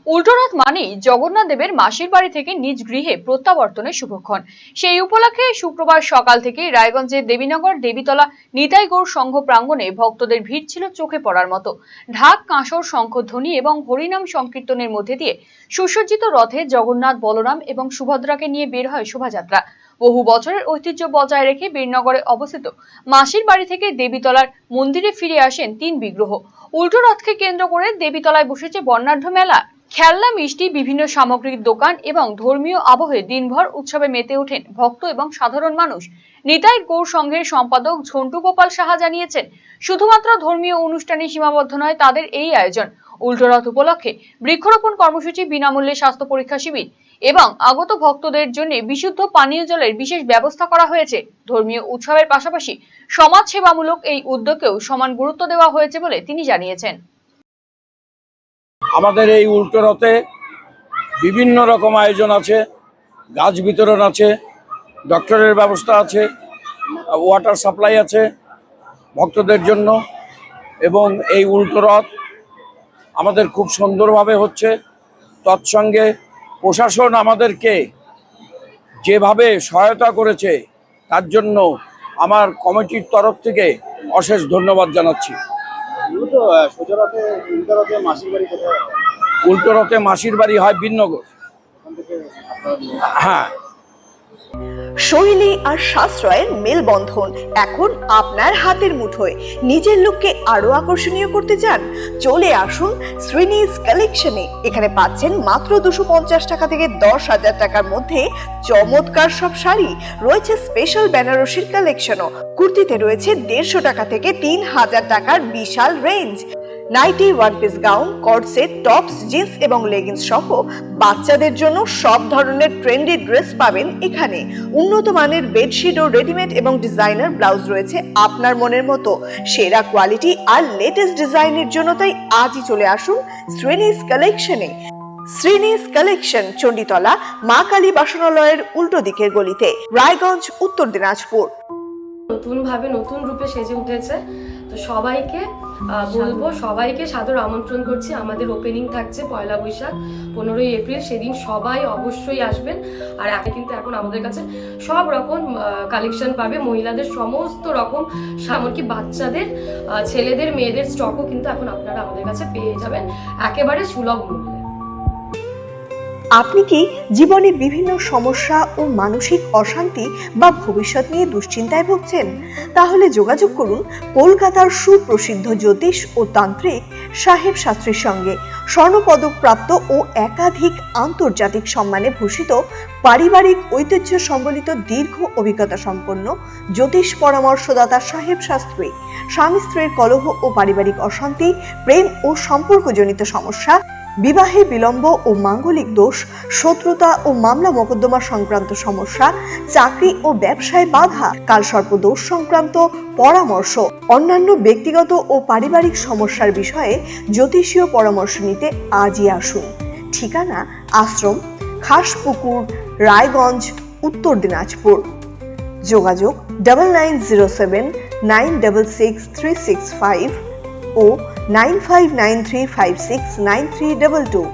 উল্টোরথ মানেই জগন্নাথ দেবের মাসির বাড়ি থেকে নিজ গৃহে প্রত্যাবর্তনের শুভক্ষণ। সেই উপলক্ষে শুক্রবার সকাল থেকে রায়গঞ্জের দেবীনগর দেবীতলা নিতাই গৌর সংঘ প্রাঙ্গণে ভক্তদের ভিড় ছিল চোখে পড়ার মতো। ঢাক, কাঁসর, শঙ্খধ্বনি এবং হরিনাম সংকীর্তনের মধ্যে দিয়ে সুসজ্জিত রথে জগন্নাথ, বলরাম এবং সুভদ্রাকে নিয়ে বের হয় শোভাযাত্রা। বহু বছরের ঐতিহ্য বজায় রেখে বীরনগরে অবস্থিত মাসির বাড়ি থেকে দেবীতলার মন্দিরে ফিরে আসেন 3 বিগ্রহ। উল্টো রথকে কেন্দ্র করে দেবীতলায় বসেছে বর্ণাঢ্য মেলা। খেলনা, মিষ্টি, বিভিন্ন সামগ্রীর দোকান এবং ধর্মীয় আবহে দিনভর উৎসবে মেতে ওঠেন ভক্ত এবং সাধারণ মানুষ। নিতাই গৌর সংঘের সম্পাদক ঝন্টু গোপাল সাহা জানিয়েছেন, শুধুমাত্র ধর্মীয় অনুষ্ঠানে সীমাবদ্ধ নয় তাদের এই আয়োজন। উল্টোরথ উপলক্ষে বৃক্ষরোপণ কর্মসূচি, বিনামূল্যে স্বাস্থ্য পরীক্ষা শিবির এবং আগত ভক্তদের জন্য বিশুদ্ধ পানীয় জলের বিশেষ ব্যবস্থা করা হয়েছে। ধর্মীয় উৎসবের পাশাপাশি সমাজ সেবামূলক এই উদ্যোগকেও সমান গুরুত্ব দেওয়া হয়েছে বলে তিনি জানিয়েছেন। আমাদের এই উল্টো রথে বিভিন্ন রকম আয়োজন আছে, গাছ বিতরণ আছে, ডক্টরের ব্যবস্থা আছে, ওয়াটার সাপ্লাই আছে ভক্তদের জন্য। এবং এই উল্টো রথ আমাদের খুব সুন্দরভাবে হচ্ছে। তৎসঙ্গে প্রশাসন আমাদেরকে যেভাবে সহায়তা করেছে তার জন্য আমার কমিটির তরফ থেকে অশেষ ধন্যবাদ জানাচ্ছি। উল্টো রথে মাসির বাড়ি হয় বীরনগর। হ্যাঁ, শৈলী আর সাশ্রয়ের মেলবন্ধন এখন আপনার হাতের মুঠোয়। নিজের লুককে আরো আকর্ষণীয় করতে চান? চলে আসুন শ্রীনিজ কালেকশনে। এখানে পাচ্ছেন মাত্র 250 টাকা থেকে 10,000 টাকার মধ্যে চমৎকার সব শাড়ি। রয়েছে স্পেশাল বেনারসির কালেকশনও। কুর্তিতে রয়েছে 150 টাকা থেকে 3000 টাকার বিশাল range. Nighty, one piece gown, coord set, tops, jeans এবং লেগিংস সহ বাচ্চাদের জন্য সব ধরনের ট্রেন্ডি ড্রেস পাবেন এখানে। উন্নত মানের বেডশিট ও রেডিমেড এবং ডিজাইনার ব্লাউজ রয়েছে আপনার মনের মতো। সেরা কোয়ালিটি আর লেটেস্ট ডিজাইনের জন্য তাই আজই চলে আসুন শ্রীনিজ কালেকশনে। শ্রীনিজ কালেকশন, চণ্ডীতলা মা কালী বাসনালয়ের উল্টো দিকের গলিতে, রায়গঞ্জ, উত্তর দিনাজপুর। নতুন ভাবে নতুন রূপে সেজে উঠেছে, তো সবাইকে বলবো, সবাইকে সাদর আমন্ত্রণ করছি। আমাদের ওপেনিং থাকছে 1 বৈশাখ 15 এপ্রিল, সেদিন সবাই অবশ্যই আসবেন। আর কিন্তু এখন আমাদের কাছে সব রকম কালেকশন পাবে, মহিলাদের সমস্ত রকম, এমনকি বাচ্চাদের, ছেলেদের, মেয়েদের স্টকও কিন্তু এখন আপনারা আমাদের কাছে পেয়ে যাবেন একেবারে সুলভ মূল্যে। আপনি কি জীবনে বিভিন্ন সমস্যা ও মানসিক অশান্তি বা ভবিষ্যৎ নিয়ে দুশ্চিন্তায় ভুগছেন? তাহলে যোগাযোগ করুন কলকাতার সুপ্রসিদ্ধ জ্যোতিষ ও তান্ত্রিক সাহেব শাস্ত্রীর সঙ্গে। স্বর্ণপদক প্রাপ্ত ও একাধিক আন্তর্জাতিক সম্মানে ভূষিত, পারিবারিক ঐতিহ্য সম্বলিত দীর্ঘ অভিজ্ঞতা সম্পন্ন জ্যোতিষ পরামর্শদাতা সাহেব শাস্ত্রী। স্বামী স্ত্রীর কলহ ও পারিবারিক অশান্তি, প্রেম ও সম্পর্কজনিত সমস্যা, বিবাহে বিলম্ব ও মাঙ্গলিক দোষ, শত্রুতা ও মামলা মোকদ্দমা সংক্রান্ত সমস্যা, চাকরি ও ব্যবসায় বাধা, কালসর্প দোষ সংক্রান্ত পরামর্শ, অন্যান্য ব্যক্তিগত ও পারিবারিক সমস্যার বিষয়ে জ্যোতিষীয় পরামর্শ নিতে আজই আসুন। ঠিকানা: আশ্রম, খাসপুকুর, রায়গঞ্জ, উত্তর দিনাজপুর। যোগাযোগ 9907966365 ও 9593569322।